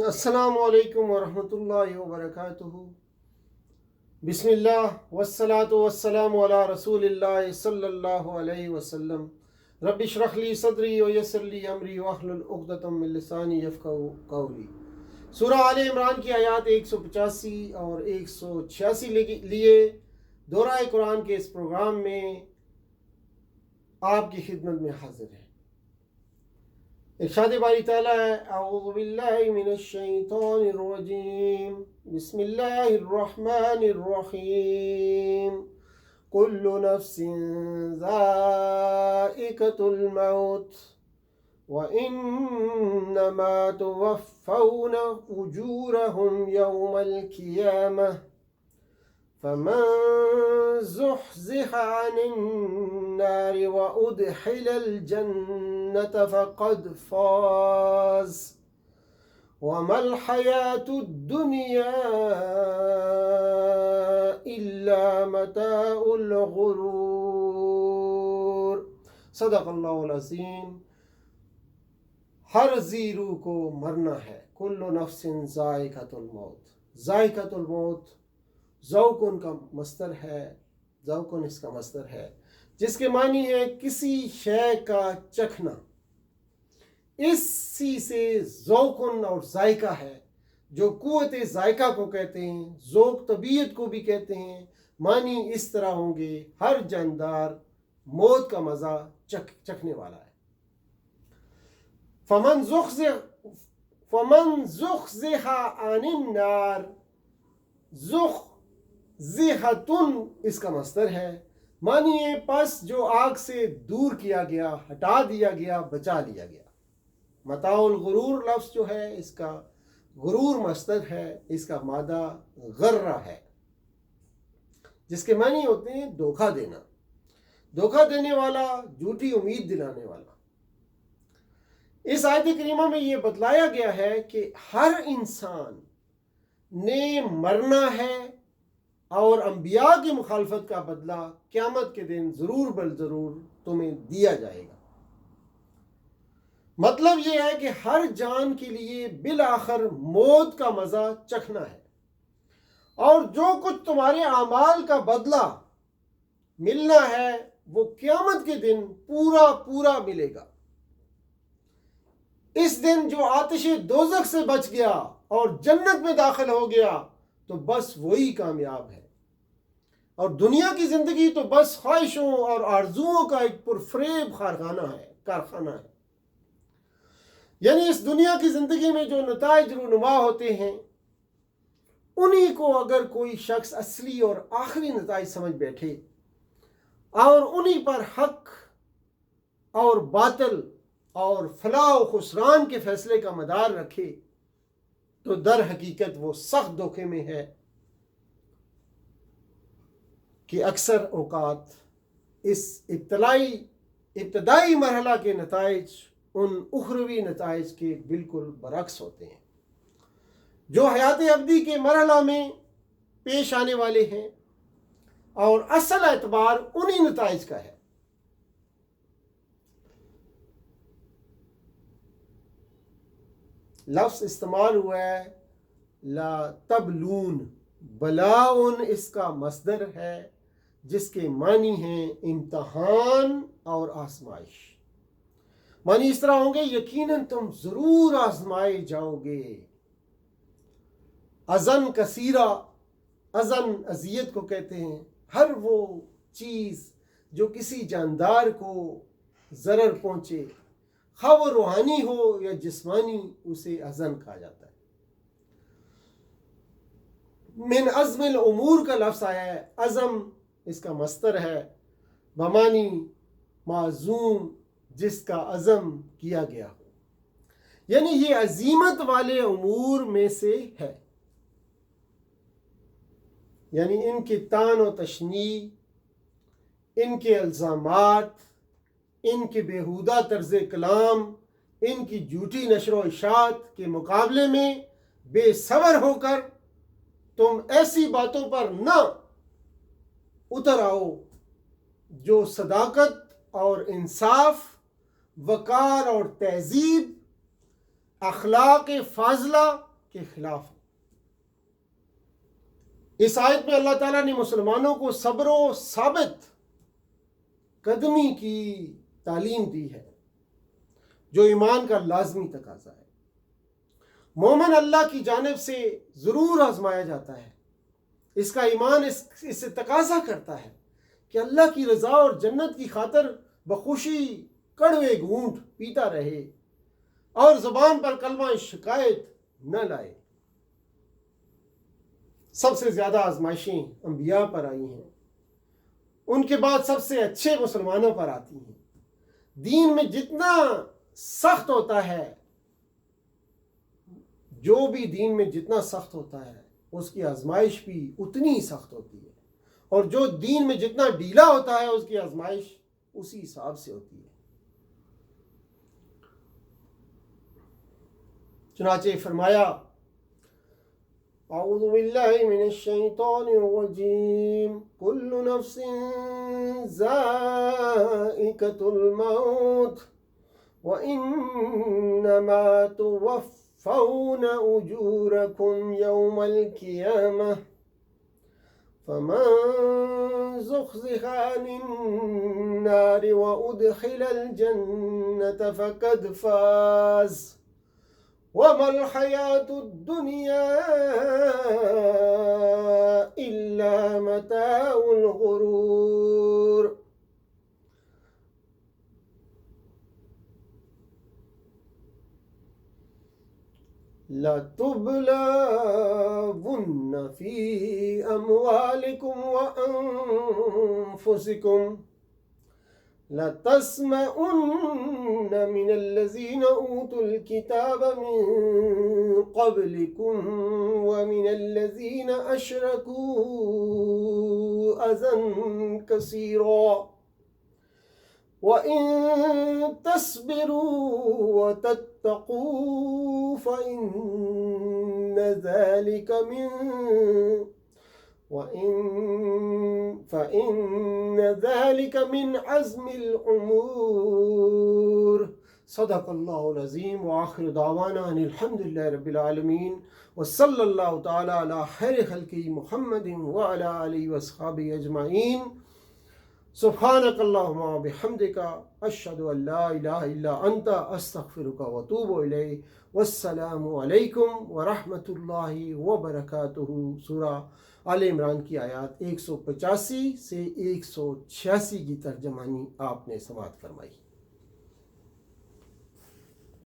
السلام علیکم ورحمۃ اللہ وبرکاتہ۔ بسم اللہ والصلاة والسلام علی رسول اللہ صلی اللہ علیہ وسلم۔ رب اشرح لی صدری ویسر لی امری واحلل عقدۃ من لسانی یفقہوا قولی۔ سورہ آل عمران کی آیات 185 اور 186 لیے دورہ قرآن کے اس پروگرام میں آپ کی خدمت میں حاضر ہیں۔ ارشاد باری تعالیٰ ہے، اعوذ باللہ من الشیطان الرجیم، بسم اللہ الرحمن الرحیم، کل نفس ذائقۃ الموت وإنما توفون أجورهم يوم القيامة فمن زحزح عن النار وأدخل الجنة فقد فاز وما الحياة الدنيا إلا متاع الغرور۔ صدق اللہ العظیم۔ ہر ذی روح کو مرنا ہے۔ کل نفس ذائقۃ الموت۔ ذائقۃ الموت ذوقن کا مصدر ہے، ذوقن اس کا مصدر ہے جس کے معنی ہے کسی شے کا چکھنا۔ اسی سے ذوقن اور ذائقہ ہے، جو قوت ذائقہ کو کہتے ہیں، ذوق طبیعت کو بھی کہتے ہیں۔ معنی اس طرح ہوں گے، ہر جاندار موت کا مزہ چکھنے والا ہے۔ فمن زحزح عن النار، زحزحتن اس کا مصدر ہے، معنی ہے پس جو آگ سے دور کیا گیا، ہٹا دیا گیا، بچا لیا گیا۔ متاع الغرور لفظ جو ہے اس کا غرور مصدر ہے، اس کا مادہ غرہ ہے، جس کے معنی ہوتے ہیں دھوکہ دینا، دھوکہ دینے والا، جھوٹی امید دلانے والا۔ اس آیت کریمہ میں یہ بتلایا گیا ہے کہ ہر انسان نے مرنا ہے اور انبیاء کی مخالفت کا بدلہ قیامت کے دن ضرور بل ضرور تمہیں دیا جائے گا۔ مطلب یہ ہے کہ ہر جان کے لیے بالآخر موت کا مزہ چکھنا ہے، اور جو کچھ تمہارے اعمال کا بدلہ ملنا ہے وہ قیامت کے دن پورا پورا ملے گا۔ اس دن جو آتش دوزخ سے بچ گیا اور جنت میں داخل ہو گیا تو بس وہی کامیاب ہے، اور دنیا کی زندگی تو بس خواہشوں اور آرزوؤں کا ایک پرفریب کارخانہ ہے۔ یعنی اس دنیا کی زندگی میں جو نتائج رونما ہوتے ہیں، انہی کو اگر کوئی شخص اصلی اور آخری نتائج سمجھ بیٹھے اور انہی پر حق اور باطل اور فلاح و خسران کے فیصلے کا مدار رکھے تو در حقیقت وہ سخت دھوکے میں ہے کہ اکثر اوقات اس ابتدائی مرحلہ کے نتائج ان اخروی نتائج کے بالکل برعکس ہوتے ہیں، جو حیات ابدی کے مرحلہ میں پیش آنے والے ہیں، اور اصل اعتبار انہی نتائج کا ہے۔ لفظ استعمال ہوا ہے لا تبلون، بلاؤن اس کا مصدر ہے جس کے معنی ہیں امتحان اور آزمائش۔ معنی اس طرح ہوں گے یقیناً تم ضرور آزمائے جاؤ گے۔ اذن کثیرہ، اذن اذیت کو کہتے ہیں، ہر وہ چیز جو کسی جاندار کو ضرر پہنچے، خواہ وہ روحانی ہو یا جسمانی، اسے اذن کہا جاتا ہے۔ من عزم الامور کا لفظ آیا ہے، عزم اس کا مصدر ہے بمانی معزوم، جس کا عزم کیا گیا ہو، یعنی یہ عزیمت والے امور میں سے ہے۔ یعنی ان کے طعن و تشنیع، ان کے الزامات، ان کے بیہودہ طرز کلام، ان کی جھوٹی نشر و اشاعت کے مقابلے میں بے صبر ہو کر تم ایسی باتوں پر نہ اتر آؤ جو صداقت اور انصاف، وقار اور تہذیب، اخلاق فاضلہ کے خلاف ہے۔ اس آیت میں اللہ تعالیٰ نے مسلمانوں کو صبر و ثابت قدمی کی تعلیم دی ہے، جو ایمان کا لازمی تقاضا ہے۔ مومن اللہ کی جانب سے ضرور آزمایا جاتا ہے، اس کا ایمان اس سے تقاضا کرتا ہے کہ اللہ کی رضا اور جنت کی خاطر بخوشی کڑوے گھونٹ پیتا رہے اور زبان پر کلمہ شکایت نہ لائے۔ سب سے زیادہ آزمائشیں انبیاء پر آئی ہیں، ان کے بعد سب سے اچھے مسلمانوں پر آتی ہیں۔ دین میں جتنا سخت ہوتا ہے، جو بھی دین میں جتنا سخت ہوتا ہے اس کی آزمائش بھی اتنی ہی سخت ہوتی ہے، اور جو دین میں جتنا ڈھیلا ہوتا ہے اس کی آزمائش اسی حساب سے ہوتی ہے۔ چنانچہ فرمایا اعوذ باللہ من الشیطان الرجیم کل نفس ذائقۃ الموت وانما توفون اجورکم یوم القیامہ فمن زحزح عن النار وادخل الجنة فقد فاز وما الحياة الدنيا إلا متاع الغرور۔ لَتُبْلَوُنَّ فِي أَمْوَالِكُمْ وَأَنفُسِكُمْ لَتَسْمَعُنَّ مِنَ الَّذِينَ أُوتُوا الْكِتَابَ مِنْ قَبْلِكُمْ وَمِنَ الَّذِينَ أَشْرَكُوا أَذًى كَثِيرًا وَإِن تَصْبِرُوا وَتَتَّقُوا فَإِنَّ ذَلِكَ مِنْ عَزْمِ الْأُمُورِ۔ صدق اللہ العظیم وآخر دعوانا ان الحمد للہ رب العالمین وصلی اللہ تعالی علی خیر خلقہ محمد وعلی آلہ واصحابہ اجمعین۔ سبحانک اللہم وبحمدک اشہد ان لا الہ الا انت استغفرک واتوب الیک۔ والسلام علیکم ورحمۃ اللہ وبرکاتہ۔ سورہ آل عمران کی آیات 185 سے 186 کی ترجمانی آپ نے سماعت فرمائی۔